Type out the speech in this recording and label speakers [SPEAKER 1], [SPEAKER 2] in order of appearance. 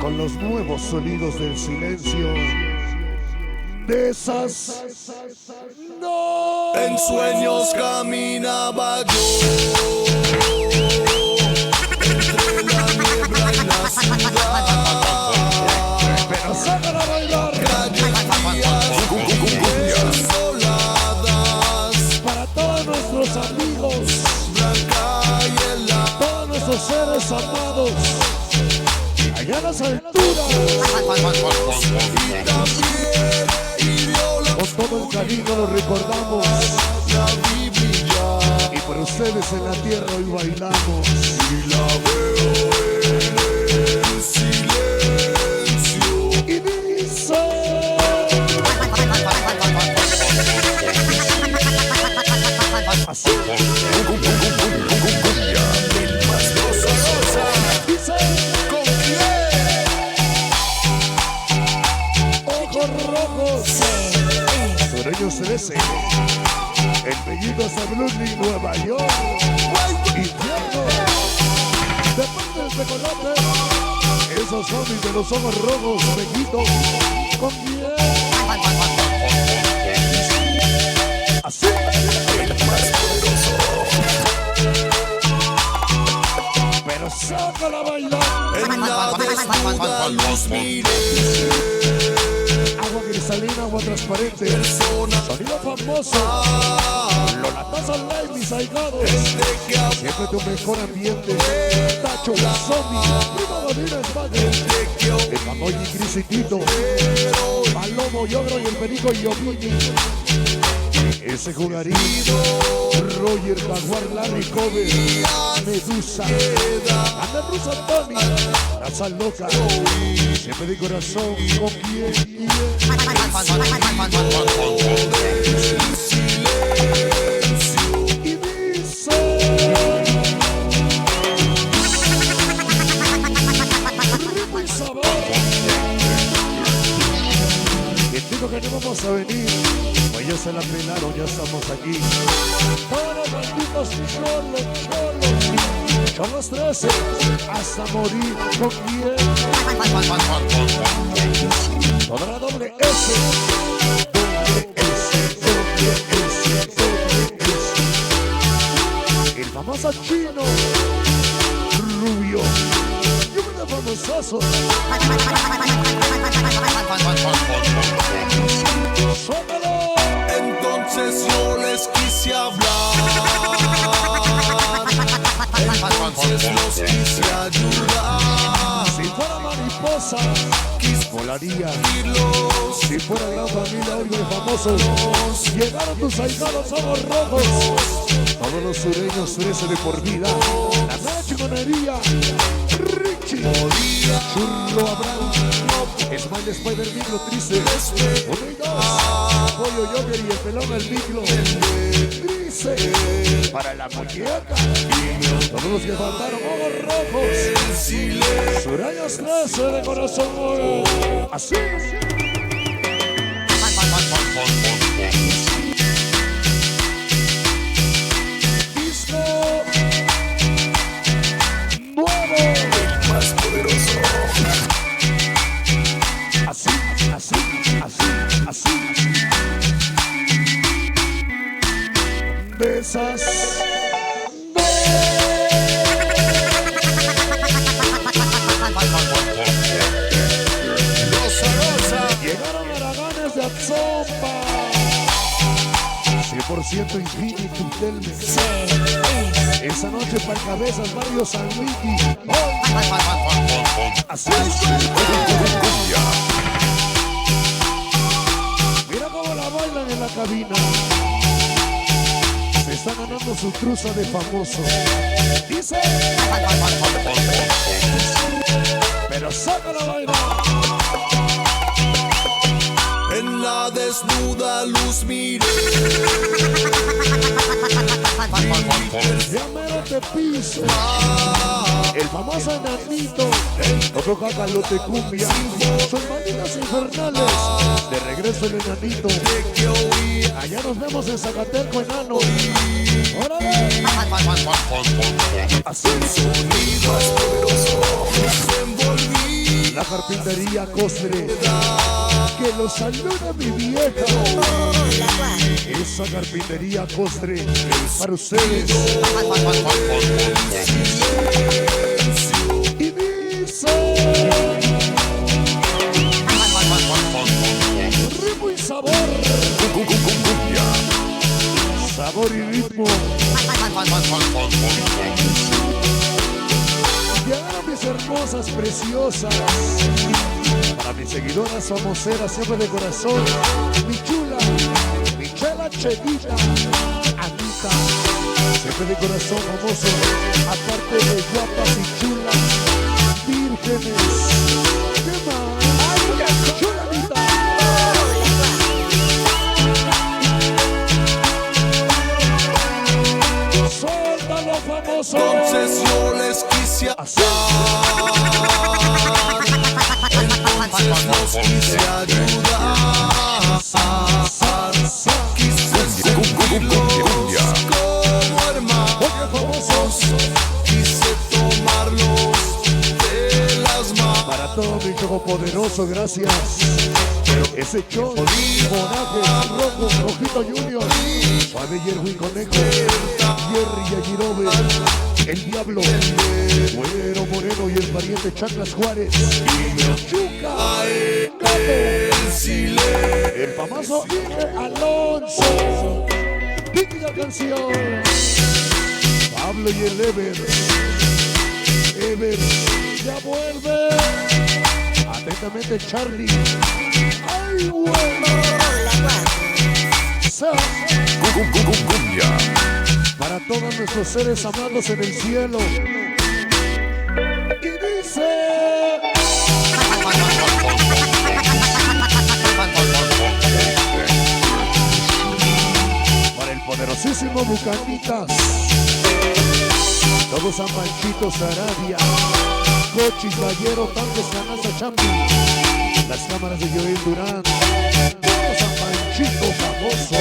[SPEAKER 1] con los nuevos sonidos del silencio. De esas no.
[SPEAKER 2] En sueños caminaba yo entre la niebla y la ciudad.
[SPEAKER 1] Pero sácala a bailar.
[SPEAKER 2] Calles frías, desoladas,
[SPEAKER 1] Para todos nuestros amigos,
[SPEAKER 2] blanca y helada.
[SPEAKER 1] todos nuestros seres amados, allá en las alturas.
[SPEAKER 2] Y también hirió
[SPEAKER 1] Con todo el cariño lo recordamos.
[SPEAKER 2] la Biblia.
[SPEAKER 1] Y por ustedes en la tierra hoy bailamos.
[SPEAKER 2] Y la veo en el silencio.
[SPEAKER 1] Y dice: así. Dice:
[SPEAKER 2] ¿Con quién?
[SPEAKER 1] ojos rojos. Sureños 13. El Bellito hasta Brooklyn, Nueva York. Infierno. De parte del tecolote. Esos zombies de los ojos rojos, Bellito. ¿Con quién? Así. Pero sácala a bailar.
[SPEAKER 2] En la desnuda luz miré
[SPEAKER 1] Agua cristalina, agua transparente.
[SPEAKER 2] personas
[SPEAKER 1] Sonido famoso. Lola Taza Live, mis ahijados.
[SPEAKER 2] de que
[SPEAKER 1] Siempre tu mejor ambiente. Tacho, Zombie, Prima Godina, España. El Mamoy y Cris y Tito. Palomo, Yogro y el Perico y Yovini. Ese jugarito. Roger, Jaguar, Larry, Kobe. Medusa. Anda Rusa, Tony. Raza Loca. Siempre de corazón. ¿Con quién? Y dice: ritmo y sabor. Y digo que no vamos a venir, pues ya se la pelaron, ya estamos aquí. Todos los malditos cholos 13, hasta morir. ¿Con quién? Toda la doble S. El famoso chino rubio y un famosazo. ¡Suéltalo!
[SPEAKER 2] Entonces yo les quise hablar. Entonces los quise ayudar.
[SPEAKER 1] Si fuera mariposa, volaría.
[SPEAKER 2] Irlos
[SPEAKER 1] Si fuera gran familia, algo de famosos. Llegaron tus ahijados, ojos rojos. Todos los sureños, 13 de por vida. La nueva chingonería. Richie, Churro Abraham, Smile Spider Micro Triste. 1 y 2. Pollo Jogger y el pelón al micro. Triste. Para la muñeca. Todos los que faltaron, ojos rojos. Sureños 13 de corazón. Así. Disco nuevo.
[SPEAKER 2] más poderoso.
[SPEAKER 1] Así, así, así, así. Besas. Llegaron haraganes de Atzompa. 100% Infinity Telmex. Esa noche para cabezas, barrio San Luigi. Así es. Mira cómo la bailan en la cabina. Se está ganando su cruza de famoso. Dice: pero sácala a bailar.
[SPEAKER 2] En la desnuda luz miré.
[SPEAKER 1] Ya mero te piso. El famoso enanito. Otro cacalote cumbia. Son malditas infernales. De regreso el enanito. Allá nos vemos en Zacateco, enano. ¡Órale!
[SPEAKER 2] Así el sonido más poderoso nos envolvía.
[SPEAKER 1] La carpintería Costre, que lo saluda mi vieja. Esa carpintería Costre para ustedes. Y dice: ritmo y sabor. Sabor y ritmo. Llegaron mis hermosas, preciosas. Para mis seguidoras famoseras, siempre de corazón. Mi chula, mi chela Chedita, Anita. Siempre de corazón famoso. Aparte de guapas y chulas, vírgenes. ¿Qué más? Chula Anita. Suéltalo, famoso.
[SPEAKER 2] Entonces yo les quise entonces nos quise ayudar. Quise sentirlos como hermanos. Quise tomarlos de las manos.
[SPEAKER 1] Para todo mi juego poderoso, gracias. Ese show, Moraje, Rojo, Rojito Junior, Suave Yerwin Conejo, Jerry Yagirobe, El Diablo, Güero Moreno y el pariente Chaclas Juárez, Chuca, el famoso Ige Alonso, Vicky la canción, Pablo y el Ever ya vuelve. Atentamente Charlie. Ay, bueno. Para todos nuestros seres amados en el cielo. Y dice: para el poderosísimo Bucanitas. Todos San Panchito, Sarabia, Cochis, Ballero, Tanques, Canasta, Champi. Las cámaras de Joel Durán. Todos San Panchito famoso.